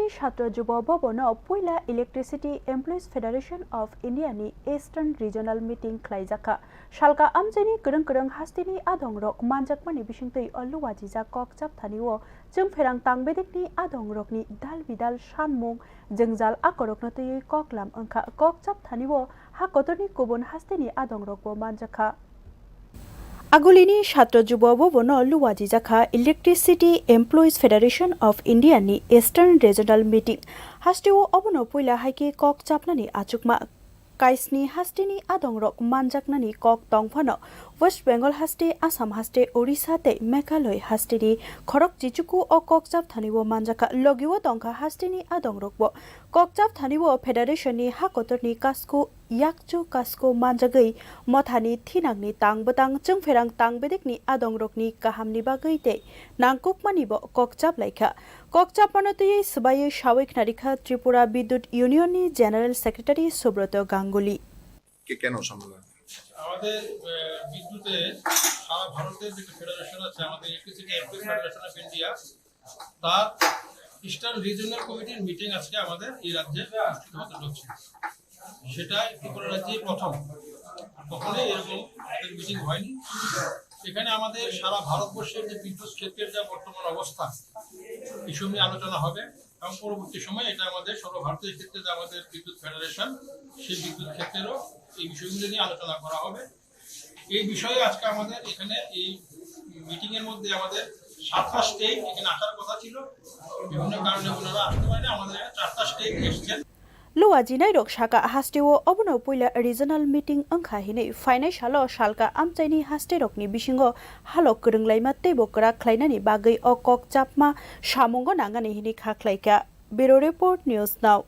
Agulini Shatra Juba Bobono Puila Electricity Employees Federation of Indiani Eastern Regional Meeting Klaijaka Shalka Amjani Kurang Hastini Adong Rock Manjakmani Bishingtui Oluwajiza Kokchapthaniwo Jung Ferang Tangbedikni Adong Rockni Dal Vidal Shanmung Jengjal Akoroknotui Koklam Angka Kokchapthaniwo Hakotorni Kubun Hastini Adong Rockbo Manjaka Agulini Shatra Juba Bobono Luwajijaka Electricity Employees Federation of Indiani Eastern Regional Meeting Hastiwo Obono Puila Haiki Kokchapnani Achukma Kaisni Hastini Adongrok Manjaknani Kok Tongphano West Bengal Haste Assam Haste Orissa te Meghalaya Hastini Khorok Jichuku o Kokchapthaniwo Manjaka Logiwo Tongka Hastini Adongrokbo Kokchapthaniwo Federation ni Hakotorni Kasku Yakchu Kasku Manjagai Mothani Thinangni Tangbetang Jungferang Tangbedikni Adongrokni Kahamni Bagai te nangkukmani bo Kokchaplaikha Kokchapanotui Subaye Shawik Narikha Tripura Bidut Union ni General Secretary Subroto Ganguly কেন সম্মেলন আমাদের বিদ্যুতে সারা ভারতের যে federation আছে আমাদের electricity employees federation of India তার eastern regional কমিটির মিটিং আজকে আমাদের এই রাজ্যে অনুষ্ঠিত হতে চলছে সেটাই ত্রিপুরা রাজ্যে প্রথম কখনো এরকম আমাদের মিটিং হয়নি এখানে আমাদের সারা ভারতবর্ষের যে বিদ্যুৎ ক্ষেত্রের যা বর্তমান অবস্থা এই সময় আলোচনা হবে এবং পরবর্তী সময় এটা আমাদের সর্বভারতীয় ক্ষেত্রে যে আমাদের বিদ্যুৎ ফেডারেশন সেই বিদ্যুৎ ক্ষেত্রেরও এই বিষয়গুলো নিয়ে আলোচনা করা হবে এই বিষয়ে আজকে আমাদের এখানে এই মিটিং এর মধ্যে আমাদের 7টা স্টেট এখানে আসার কথা ছিল বিভিন্ন কারণে ওনারা আসতে পারেনি আমাদের 4টা স্টেট এসেছেন Luwajinai rok shaka hastewo obono puila regional meeting angkha hine financial shalka amchaini haste rokni bisingo halok kurunglaima tebo kra khlainani bagai o kokchapma samungo nangani hini khaklaika Bureau Report News Now